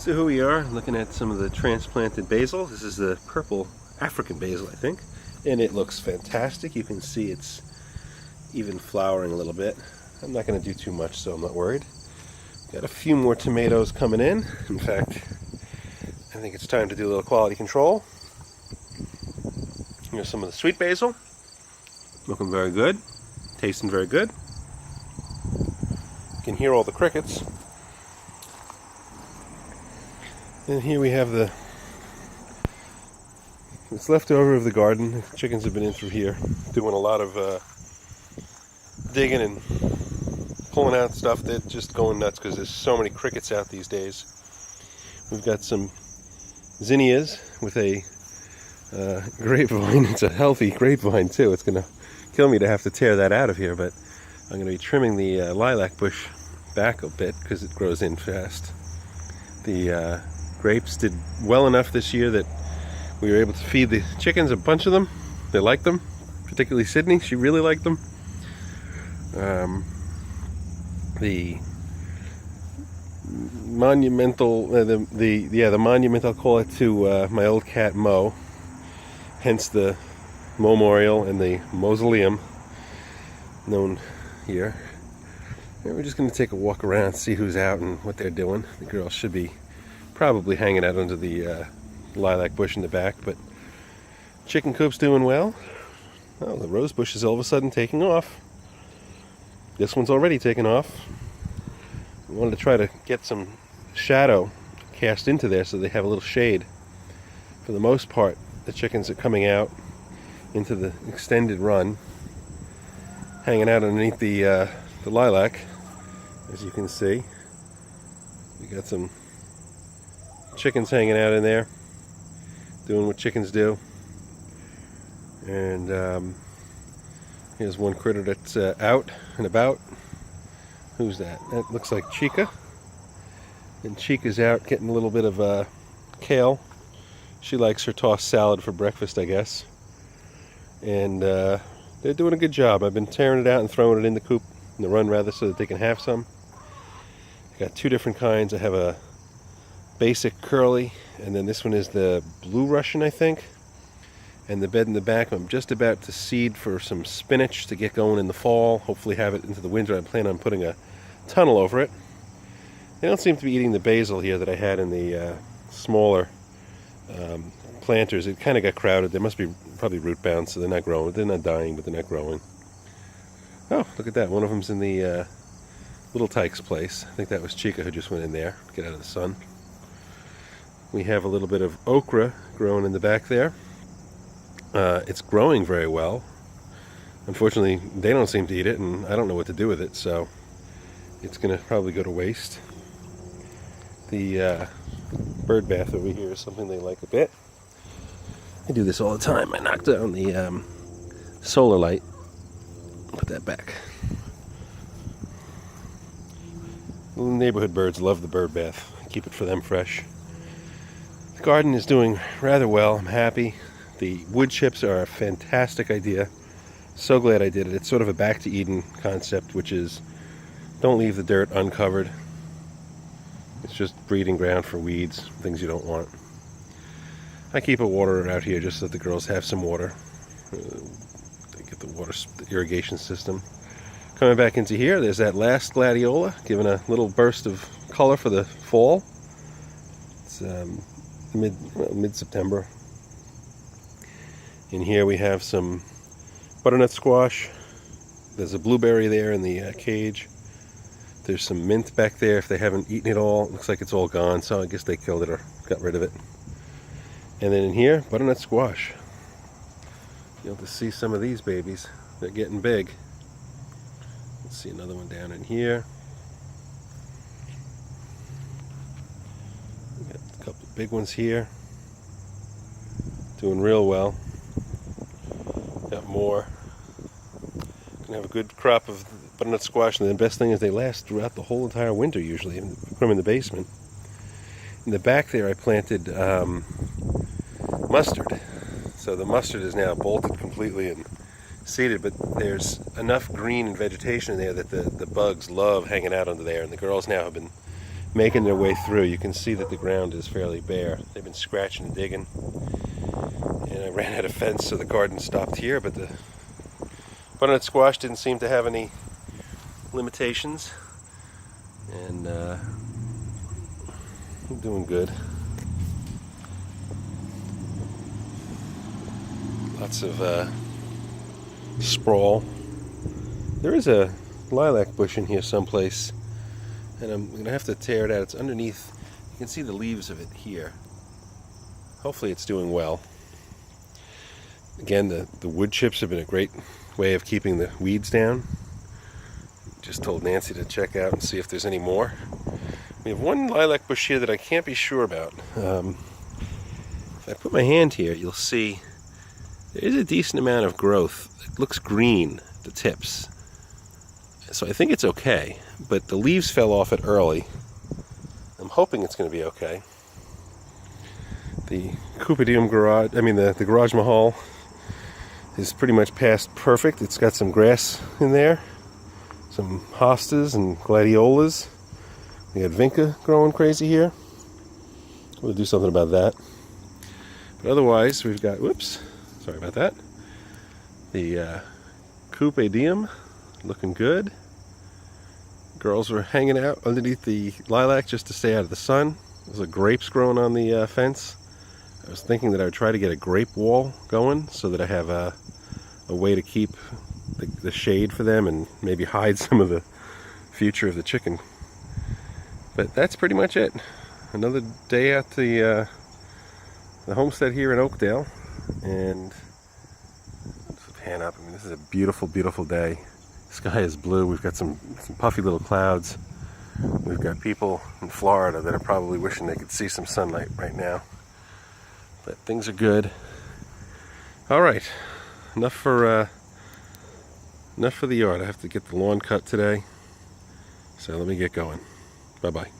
So here we are looking at some of the transplanted basil. This is the purple African basil, I think, and it looks fantastic. You can see it's even flowering a little bit. I'm not going to do too much, so I'm not worried. Got a few more tomatoes coming in. In fact, I think it's time to do a little quality control. Here's some of the sweet basil. Looking very good. Tasting very good. You can hear all the crickets. And here we have what's left over of the garden. The chickens have been in through here, doing a lot of digging and pulling out stuff. They're just going nuts because there's so many crickets out these days. We've got some zinnias with a grapevine. It's a healthy grapevine too. It's going to kill me to have to tear that out of here, but I'm going to be trimming the lilac bush back a bit because it grows in fast. The grapes did well enough this year that we were able to feed the chickens a bunch of them. They liked them, particularly Sydney. She really liked them. The monumental, the monument, I'll call it, to my old cat Mo. Hence the memorial and the mausoleum known here. And we're just going to take a walk around, see who's out and what they're doing. The girls should be probably hanging out under the lilac bush in the back, but chicken coop's doing well. Oh, the rose bush is all of a sudden taking off. This one's already taken off. I wanted to try to get some shadow cast into there so they have a little shade. For the most part, the chickens are coming out into the extended run, hanging out underneath the lilac, as you can see. We got some chickens hanging out in there, doing what chickens do. And here's one critter that's out and about. Who's that? That looks like Chica. And Chica's out getting a little bit of kale. She likes her tossed salad for breakfast, I guess. And they're doing a good job. I've been tearing it out and throwing it in the coop, in the run rather, so that they can have some. I got two different kinds. I have a basic curly, and then this one is the blue Russian, I think. And the bed in the back, I'm just about to seed for some spinach to get going in the fall. Hopefully have it into the winter. I plan on putting a tunnel over it. They don't seem to be eating the basil here that I had in the smaller planters. It kind of got crowded. They must be probably root bound, so they're not growing. They're not dying, but they're not growing. Oh, look at that. One of them's in the Little Tyke's place. I think that was Chica who just went in there, get out of the sun. We have a little bit of okra growing in the back there. It's growing very well. Unfortunately, they don't seem to eat it, and I don't know what to do with it, so it's going to probably go to waste. The bird bath over here is something they like a bit. I do this all the time. I knock down the solar light. Put that back. The neighborhood birds love the bird bath. I keep it for them fresh. The garden is doing rather well. I'm happy. The wood chips are a fantastic idea. So glad I did it. It's sort of a back to Eden concept, which is don't leave the dirt uncovered. It's just breeding ground for weeds, things you don't want. I keep a waterer out here just so that the girls have some water. They get the irrigation system. Coming back into here, there's that last gladiola, giving a little burst of color for the fall. It's mid-September. In here we have some butternut squash. There's a blueberry there in the cage. There's some mint back there if they haven't eaten it all. It looks like it's all gone, so I guess they killed it or got rid of it. And then in here, butternut squash. You'll have to see some of these babies. They're getting big. Let's see another one down in here. We got a couple of big ones here. Doing real well. Got more. Gonna have a good crop of butternut squash, and the best thing is they last throughout the whole entire winter usually. Put them in the basement. In the back there I planted mustard. So the mustard is now bolted completely and seeded, but there's enough green and vegetation in there that the bugs love hanging out under there, and the girls now have been making their way through. You can see that the ground is fairly bare. They've been scratching and digging. And I ran out of fence, so the garden stopped here, but the butternut squash didn't seem to have any limitations. And I'm doing good. Lots of sprawl. There is a lilac bush in here someplace, and I'm going to have to tear it out. It's underneath. You can see the leaves of it here. Hopefully it's doing well. Again, the wood chips have been a great way of keeping the weeds down. Just told Nancy to check out and see if there's any more. We have one lilac bush here that I can't be sure about. If I put my hand here, you'll see there is a decent amount of growth. It looks green at the tips. So I think it's okay, but the leaves fell off it early. I'm hoping it's going to be okay. The Cupidum garage, the Garage Mahal is pretty much past perfect. It's got some grass in there, some hostas and gladiolas. We had vinca growing crazy here. We'll do something about that. But otherwise, we've got, whoops, sorry about that. The Cupidum looking good. Girls were hanging out underneath the lilac just to stay out of the sun. There's grapes growing on the fence. I was thinking that I would try to get a grape wall going so that I have a way to keep the shade for them and maybe hide some of the future of the chicken. But that's pretty much it. Another day at the homestead here in Oakdale, and let's pan up. This is a beautiful, beautiful day. Sky is blue. We've got some puffy little clouds. We've got people in Florida that are probably wishing they could see some sunlight right now. But things are good. All right, enough for the yard. I have to get the lawn cut today, so let me get going. Bye-bye.